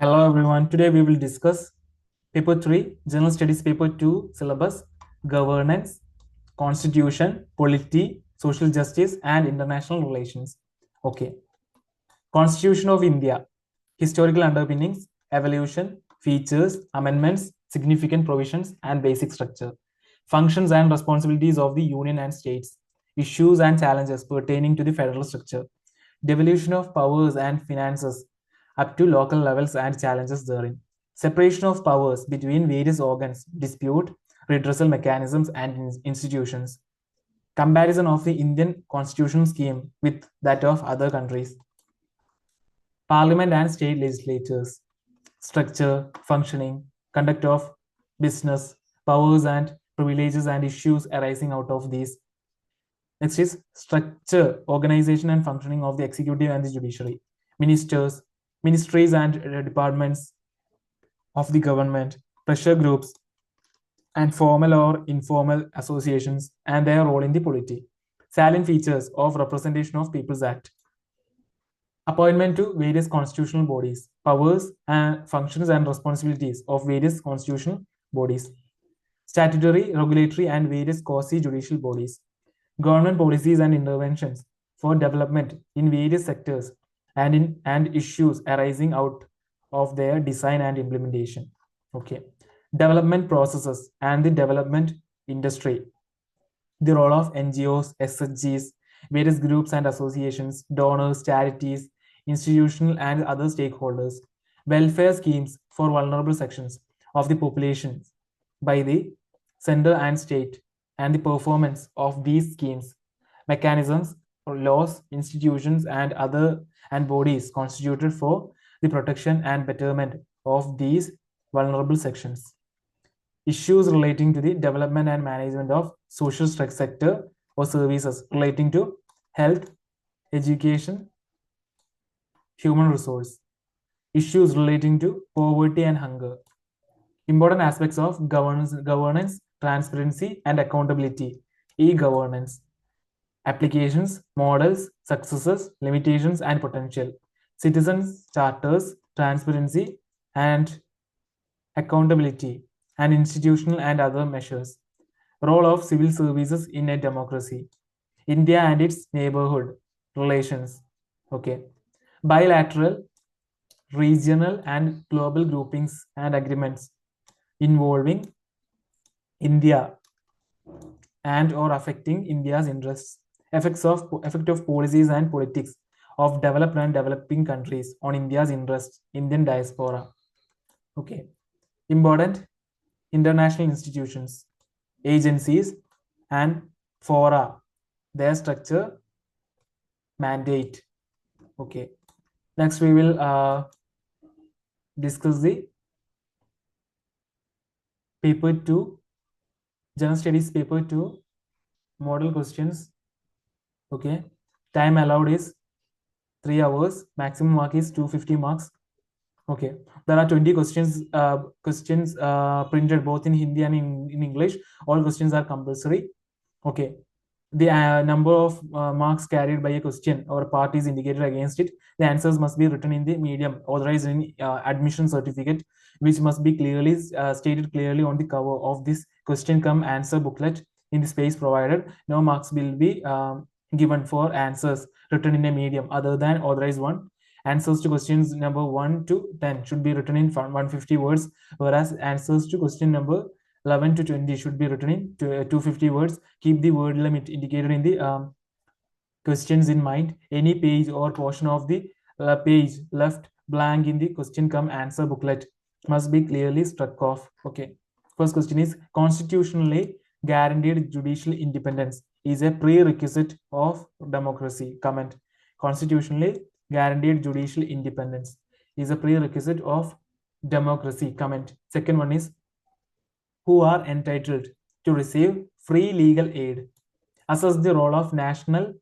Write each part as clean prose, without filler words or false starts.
Hello everyone. Today we will discuss paper 3, General Studies paper 2 syllabus, governance, constitution, polity, social justice and international relations. Okay. Constitution of India, historical underpinnings, evolution, features, amendments, significant provisions and basic structure. Functions and responsibilities of the union and states. Issues and challenges pertaining to the federal structure. Devolution of powers and finances up to local levels and challenges therein. Separation of powers between various organs, dispute, redressal mechanisms and institutions. Comparison of the Indian constitutional scheme with that of other countries. Parliament and state legislatures. Structure, functioning, conduct of business, powers and privileges and issues arising out of these. Next is structure, organization and functioning of the executive and the judiciary. Ministers, ministries and departments of the government, pressure groups, and formal or informal associations and their role in the polity. Salient features of Representation of People's Act. Appointment to various constitutional bodies, powers and functions and responsibilities of various constitutional bodies. Statutory, regulatory, and various quasi-judicial bodies. Government policies and interventions for development in various sectors and issues arising out of their design and implementation. Okay. Development processes and the development industry. The role of NGOs, SHGs, various groups and associations, donors, charities, institutional and other stakeholders. Welfare schemes for vulnerable sections of the population by the center and state, and the performance of these schemes, mechanisms, laws, institutions, and bodies constituted for the protection and betterment of these vulnerable sections. Issues relating to the development and management of social sector or services relating to health, education, human resource. Issues relating to poverty and hunger. Important aspects of governance, transparency, and accountability. E-governance. Applications, models, successes, limitations, and potential. Citizens, charters, transparency, and accountability, and institutional and other measures. Role of civil services in a democracy. India and its neighborhood relations. Okay. Bilateral, regional, and global groupings and agreements involving India and or affecting India's interests. Effect of policies and politics of developed and developing countries on India's interests, Indian diaspora. Okay. Important international institutions, agencies, and fora, their structure, mandate. Okay. Next, we will discuss the paper 2, General Studies paper 2, model questions. Okay. Time allowed is 3 hours. Maximum mark is 250 marks. Okay. There are 20 questions printed both in Hindi and in English. All questions are compulsory. Okay. The number of marks carried by a question or part is indicated against it. The answers must be written in the medium authorized in admission certificate, which must be clearly stated clearly on the cover of this question come answer booklet in the space provided. No marks will be given for answers written in a medium other than authorized one. Answers to questions number 1 to 10 should be written in 150 words, whereas answers to question number 11 to 20 should be written in 250 words. Keep the word limit indicated in the questions in mind. Any page or portion of the page left blank in the question come answer booklet must be clearly struck off. Okay. First question is, constitutionally guaranteed judicial independence is a prerequisite of democracy. Comment. Constitutionally guaranteed judicial independence is a prerequisite of democracy. Comment. Second one is, who are entitled to receive free legal aid. Assess the role of National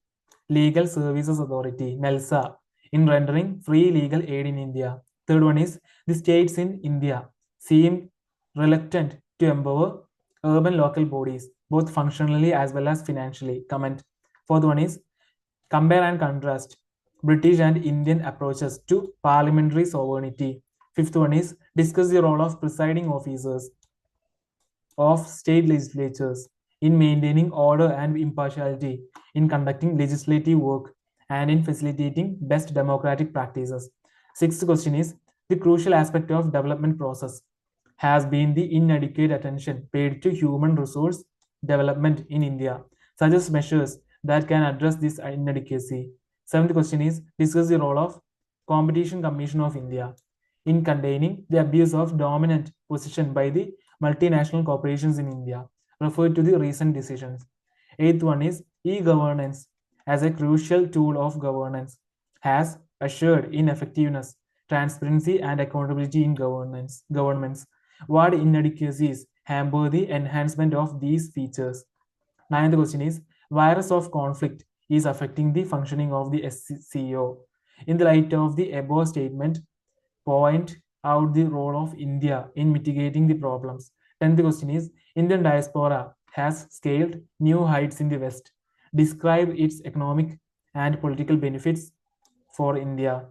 Legal Services Authority, NELSA, in rendering free legal aid in India. Third one is, the states in India seem reluctant to empower urban local bodies, both functionally as well as financially. Comment. Fourth one is, compare and contrast British and Indian approaches to parliamentary sovereignty. Fifth one is discuss the role of presiding officers of state legislatures in maintaining order and impartiality, in conducting legislative work, and in facilitating best democratic practices. Sixth question is the crucial aspect of development process has been the inadequate attention paid to human resource development in India. Suggest measures that can address this inadequacy. Seventh question is discuss the role of Competition Commission of India in containing the abuse of dominant position by the multinational corporations in India. Refer to the recent decisions. Eighth one is e-governance as a crucial tool of governance has assured in effectiveness, transparency, and accountability in governments. What inadequacies hamper the enhancement of these features? Ninth question is virus of conflict is affecting the functioning of the SCO. In the light of the above statement, point out the role of India in mitigating the problems. 10th question is Indian diaspora has scaled new heights in the West. Describe its economic and political benefits for India.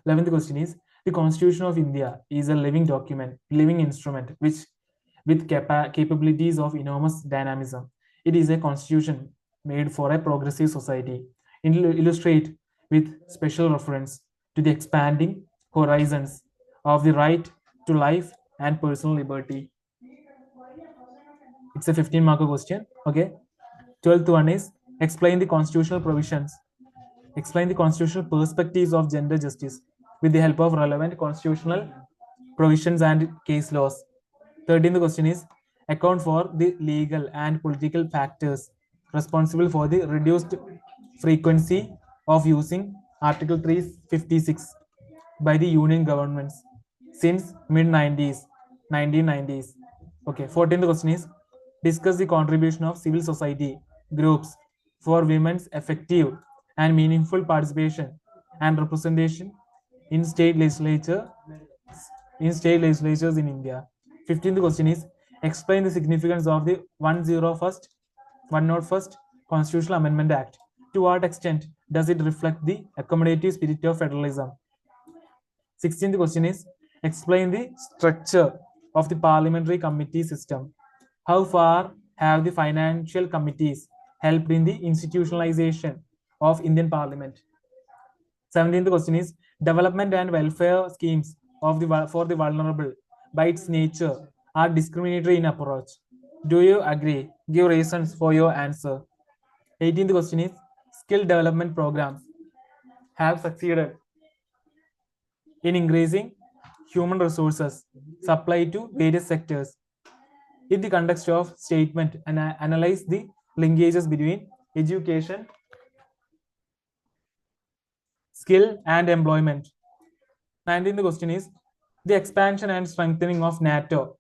11th question is the Constitution of India is a living document, living instrument, which with capabilities of enormous dynamism. It is a constitution made for a progressive society. Illustrate with special reference to the expanding horizons of the right to life and personal liberty. It's a 15 marker question. Okay. 12th one is explain the constitutional provisions. Explain the constitutional perspectives of gender justice with the help of relevant constitutional provisions and case laws. 13th question is account for the legal and political factors responsible for the reduced frequency of using Article 356 by the union governments since mid 90s 1990s. Okay, 14th question is discuss the contribution of civil society groups for women's effective and meaningful participation and representation in state legislatures in India. 15th question is explain the significance of the 101st Constitutional Amendment Act. To what extent does it reflect the accommodative spirit of federalism? 16th question is explain the structure of the parliamentary committee system. How far have the financial committees helped in the institutionalization of Indian Parliament? 17th question is development and welfare schemes of the for the vulnerable by its nature are discriminatory in approach. Do you agree? Give reasons for your answer. 18th question is skill development programs have succeeded in increasing human resources supply to various sectors. In the context of statement and analyze the linkages between education, skill, and employment. 19th question is the expansion and strengthening of NATO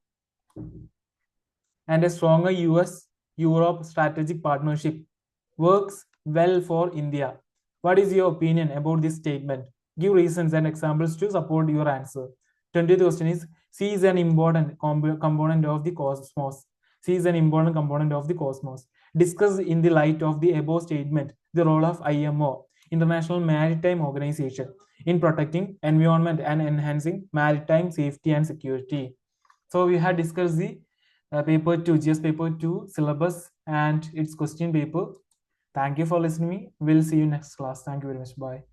and a stronger US Europe strategic partnership works well for India. What is your opinion about this statement? Give reasons and examples to support your answer. 20th question is C is an important component of the cosmos. C is an important component of the cosmos. Discuss in the light of the above statement the role of IMO, International Maritime Organization, in protecting environment and enhancing maritime safety and security. So we had discussed the paper 2, GS paper 2 syllabus and its question paper. Thank you for listening. We'll see you next class. Thank you very much. Bye.